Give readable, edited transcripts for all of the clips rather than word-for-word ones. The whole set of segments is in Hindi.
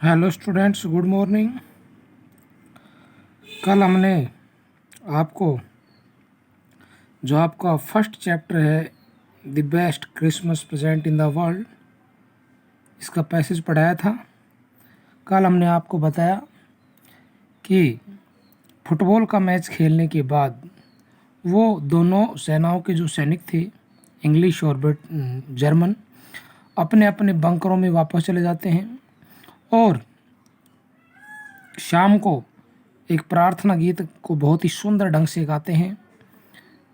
Hello students, good morning. कल हमने आपको जो आपका फर्स्ट चैप्टर है the best Christmas present in the world, इसका पैसेज पढ़ाया था। कल हमने आपको बताया कि फुटबॉल का मैच खेलने के बाद वो दोनों सेनाओं के जो सैनिक थे, इंग्लिश और जर्मन, अपने अपने बंकरों में वापस चले जाते हैं और शाम को एक प्रार्थना गीत को बहुत ही सुंदर ढंग से गाते हैं,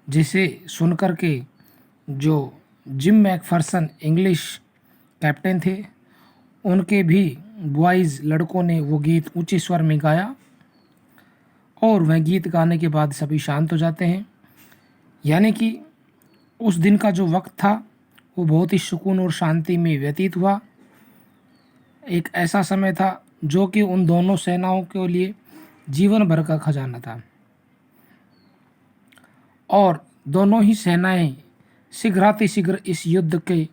जिसे सुनकर के जो जिम मैकफर्सन इंग्लिश कैप्टन थे, उनके भी बॉयज़ लड़कों ने वो गीत ऊंचे स्वर में गाया और वह गीत गाने के बाद सभी शांत हो जाते हैं। यानी कि उस दिन का जो वक्त था वो बहुत ही सुकून और शांति में व्यतीत हुआ। एक ऐसा समय था जो कि उन दोनों सेनाओं के लिए जीवन भर का खजाना था और दोनों ही सेनाएं शीघ्रातिशीघ्र इस युद्ध के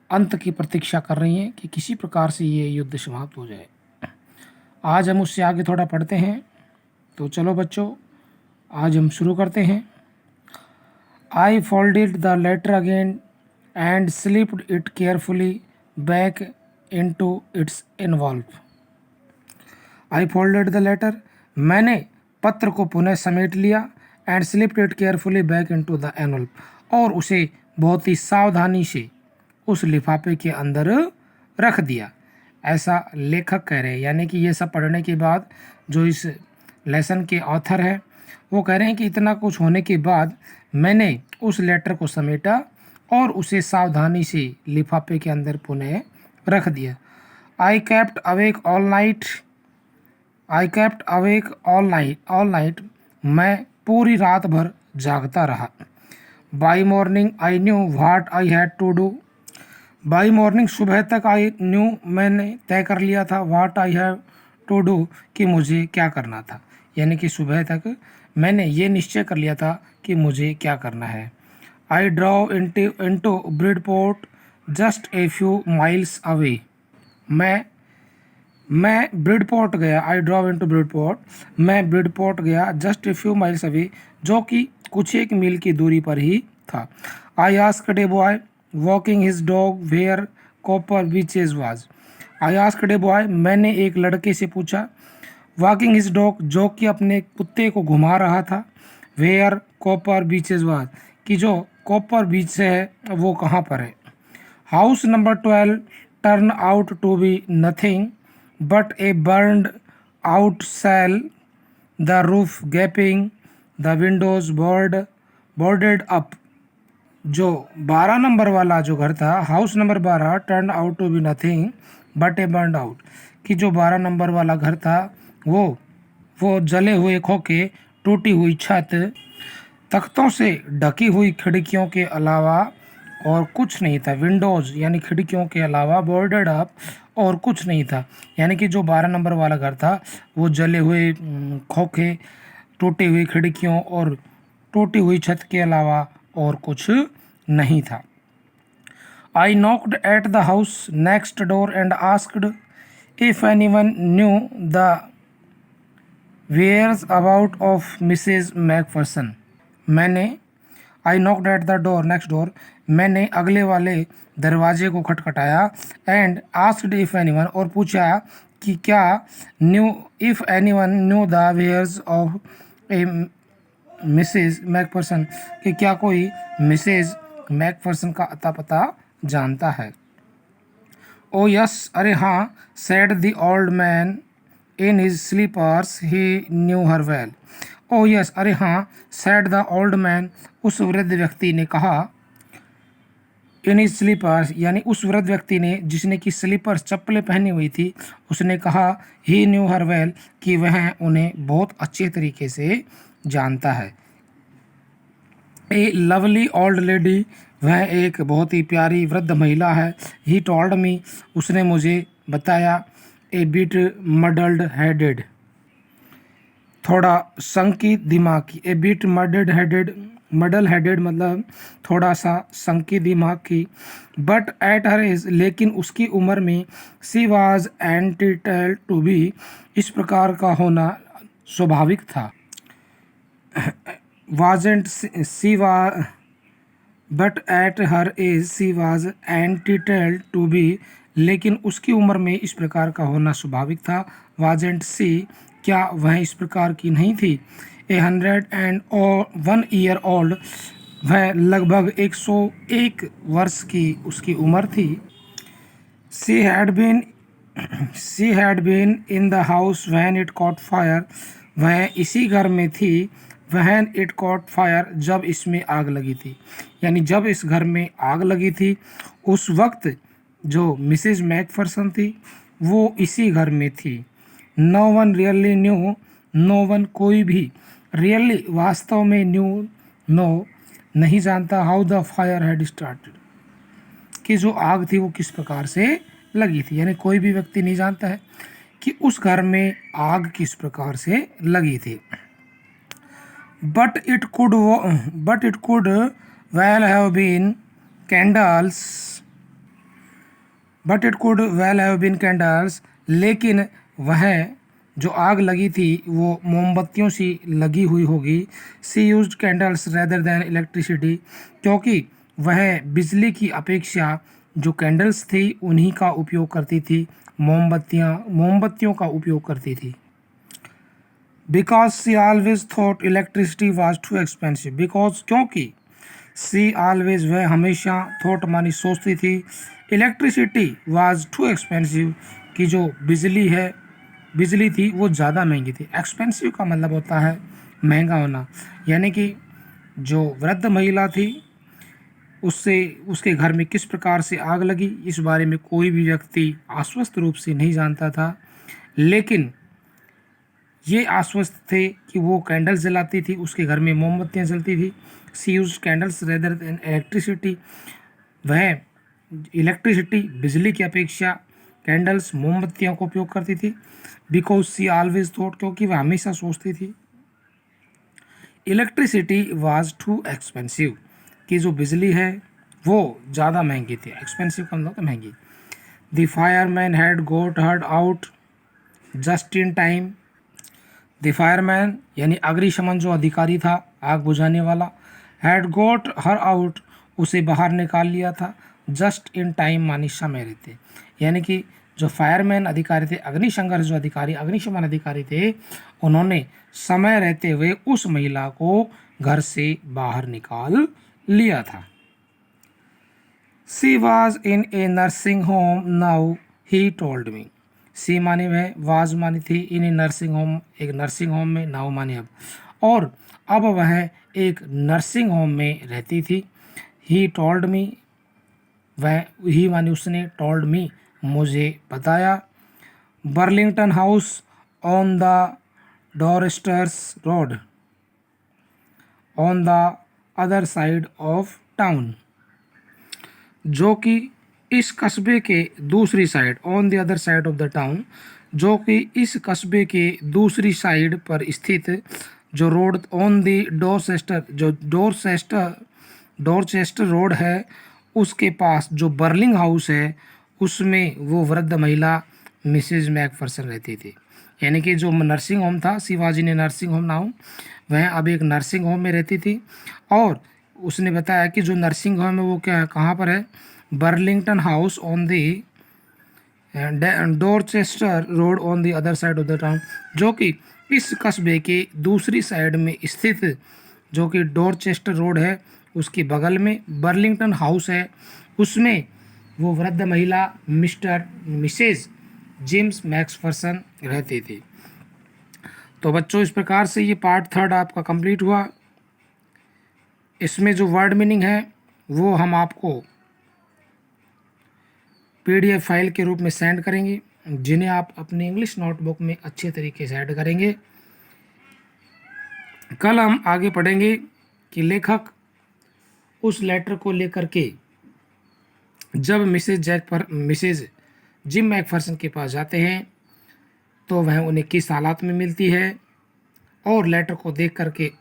अंत की प्रतीक्षा कर रही हैं कि किसी प्रकार से ये युद्ध समाप्त हो जाए। आज हम उससे आगे थोड़ा पढ़ते हैं, तो चलो बच्चों, आज हम शुरू करते हैं। I folded the letter again and slipped it carefully back into its envelope. I folded the letter, मैंने पत्र को पुनः समेट लिया, and slipped it carefully back into the envelope, और उसे बहुत ही सावधानी से उस लिफाफे के अंदर रख दिया। ऐसा लेखक कह रहे हैं। यानी कि ये सब पढ़ने के बाद जो इस लेसन के ऑथर हैं वो कह रहे हैं कि इतना कुछ होने के बाद मैंने उस लेटर को समेटा और उसे सावधानी से लिफाफे के अंदर पुनः रख दिया। I kept awake all night, I kept awake all night, मैं पूरी रात भर जागता रहा। By morning I knew what I had to do, by morning सुबह तक आई न्यू, मैंने तय कर लिया था, what I have to do, कि मुझे क्या करना था। यानी कि सुबह तक मैंने ये निश्चय कर लिया था कि मुझे क्या करना है। I drove into Bridport just a few miles away, मैं ब्रिडपोर्ट गया। आई ड्रॉव इनटू ब्रिडपोर्ट, मैं ब्रिडपोर्ट गया just a few miles away, जो कि कुछ एक मील की दूरी पर ही था। I asked a boy walking his dog where Copper Beeches was, I asked a boy, मैंने एक लड़के से पूछा, वॉकिंग हिज डॉग, जो कि अपने कुत्ते को घुमा रहा था, वेयर कॉपर बीचेज वाज, कि जो कॉपर बीच है वो कहाँ पर है। House number 12 turn out to be nothing but a burned out cell, the roof gaping, the windows boarded up। जो 12 नंबर वाला जो घर था, house number 12, turn out to be nothing but a burned out, कि जो 12 नंबर वाला घर था वो जले हुए खोखे, टूटी हुई छत, तख्तों से ढकी हुई खिड़कियों के अलावा और कुछ नहीं था। विंडोज़ यानी खिड़कियों के अलावा, बोर्डेड अप, और कुछ नहीं था। यानी कि जो 12 नंबर वाला घर था वो जले हुए खोखे, टूटी हुई खिड़कियों और टूटी हुई छत के अलावा और कुछ नहीं था। I knocked at the house next door and asked if anyone knew the whereabouts of Mrs McPherson, मैंने I knocked at the door next door, मैंने अगले वाले दरवाजे को खटखटाया, एंड आस्क्ड इफ एनीवन, और पूछा कि क्या knew, if anyone knew the whereabouts of a Mrs McPherson, कि क्या कोई मिसेज मैकफर्सन का अता पता जानता है। ओ यस, अरे हाँ, said the old man in his slippers, he knew her well. Oh yes, अरे हाँ, सेड द ओल्ड मैन, उस वृद्ध व्यक्ति ने कहा, इन हिज स्लीपर्स, यानी उस वृद्ध व्यक्ति ने जिसने कि स्लीपर्स चप्पलें पहनी हुई थी, उसने कहा, ही न्यू हर वेल, कि वह उन्हें बहुत अच्छे तरीके से जानता है। ए लवली ओल्ड लेडी, वह एक बहुत ही प्यारी वृद्ध महिला है। ही टोल्ड मी, उसने मुझे बताया। ए बिट मडल्ड हेडेड, थोड़ा संकी दिमाग की, a bit muddled headed, muddle headed मतलब थोड़ा सा संकी दिमाग की। बट एट हर एज, लेकिन उसकी उम्र में, she was entitled to be, इस प्रकार का होना स्वाभाविक था। Wasn't she was but at her age she was entitled to be, लेकिन उसकी उम्र में इस प्रकार का होना स्वाभाविक था। वाजेंट सी, क्या वह इस प्रकार की नहीं थी। 101 ईयर ओल्ड, वह लगभग 101 वर्ष की उसकी उम्र थी। She had been in the house when it caught fire, वह इसी घर में थी। व्हेन इट कॉट फायर, जब इसमें आग लगी थी, यानी जब इस घर में आग लगी थी उस वक्त जो मिसेज मैकफरसन थी वो इसी घर में थी। No one really knew, no one कोई भी, रियली वास्तव में, न्यू नो नहीं जानता, how the fire had started, कि जो आग थी वो किस प्रकार से लगी थी। यानी कोई भी व्यक्ति नहीं जानता है कि उस घर में आग किस प्रकार से लगी थी। But it could well have been candles, लेकिन वह जो आग लगी थी वो मोमबत्तियों से लगी हुई होगी। She used candles rather than electricity, क्योंकि वह बिजली की अपेक्षा जो कैंडल्स थी उन्हीं का उपयोग करती थी, मोमबत्तियों का उपयोग करती थी। Because she always thought electricity was too expensive, because क्योंकि, सी ऑलवेज वह हमेशा, थॉट मानी सोचती थी, इलेक्ट्रिसिटी वाज टू एक्सपेंसिव कि जो बिजली थी वो ज़्यादा महंगी थी। एक्सपेंसिव का मतलब होता है महंगा होना, यानी कि जो वृद्ध महिला थी उससे उसके घर में किस प्रकार से आग लगी इस बारे में कोई भी व्यक्ति आश्वस्त रूप से नहीं जानता था, लेकिन ये आश्वस्त थे कि वो कैंडल्स जलाती थी, उसके घर में मोमबत्तियाँ जलती थी। She use candles rather than electricity, वह इलेक्ट्रिसिटी बिजली की अपेक्षा कैंडल्स मोमबत्तियों का उपयोग करती थी। बिकॉज सी ऑलवेज थॉट, क्योंकि वह हमेशा सोचती थी, इलेक्ट्रिसिटी वाज टू एक्सपेंसिव कि जो बिजली है वो ज़्यादा महंगी थी। एक्सपेंसिव का मतलब महंगी। The fireman had got her out just in time, the fireman यानी अग्निशमन जो अधिकारी था, आग बुझाने वाला, हैड गोट हर आउट, उसे बाहर निकाल लिया था, जस्ट इन टाइम मानी समय रहते, यानी कि जो फायरमैन अधिकारी थे, अग्निशमन अधिकारी थे, उन्होंने समय रहते हुए उस महिला को घर से बाहर निकाल लिया था। She was in a nursing home now he told me, she मानी वह, वाज मानी थी, इन ए नर्सिंग होम एक नर्सिंग होम में, नाउ मानी अब, और अब वह एक नर्सिंग होम में रहती थी। ही टोल्ड मी, वह ही मानी उसने, टोल्ड मी मुझे बताया। Burlington House on the Dorchester road on the other side of town, जो कि इस कस्बे के दूसरी side, on the other side of the town, जो कि इस कस्बे के दूसरी साइड पर स्थित जो रोड, ऑन द डोरचेस्टर, जो डोरचेस्टर रोड है उसके पास जो बर्लिंग हाउस है उसमें वो वृद्ध महिला मिसेज मैकफरसन रहती थी। यानी कि जो नर्सिंग होम था, शिवाजी ने नर्सिंग होम नाउ, वह अब एक नर्सिंग होम में रहती थी। और उसने बताया कि जो नर्सिंग होम है वो क्या, कहाँ पर है, Burlington House on the Dorchester road on the other side of the town, जो कि इस कस्बे के दूसरी साइड में स्थित, जो कि डोरचेस्टर रोड है उसके बगल में बर्लिंगटन हाउस है, उसमें वो वृद्ध महिला मिसेज जेम्स मैक्सफरसन रहती थी। तो बच्चों इस प्रकार से ये पार्ट 3 आपका कंप्लीट हुआ। इसमें जो वर्ड मीनिंग है वो हम आपको PDF फाइल के रूप में सेंड करेंगे, जिन्हें आप अपने इंग्लिश नोटबुक में अच्छे तरीके से ऐड करेंगे। कल हम आगे पढ़ेंगे कि लेखक उस लेटर को लेकर के जब मिसेज जिम मैकफरसन के पास जाते हैं तो वह उन्हें किस हालात में मिलती है, और लेटर को देख करके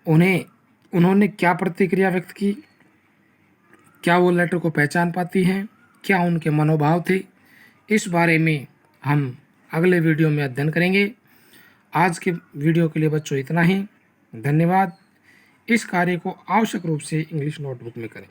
उन्हें उन्होंने क्या प्रतिक्रिया व्यक्त की, क्या वो लेटर को पहचान पाती हैं, क्या उनके मनोभाव थे, इस बारे में हम अगले वीडियो में अध्ययन करेंगे। आज के वीडियो के लिए बच्चों इतना ही। धन्यवाद। इस कार्य को आवश्यक रूप से इंग्लिश नोटबुक में करें।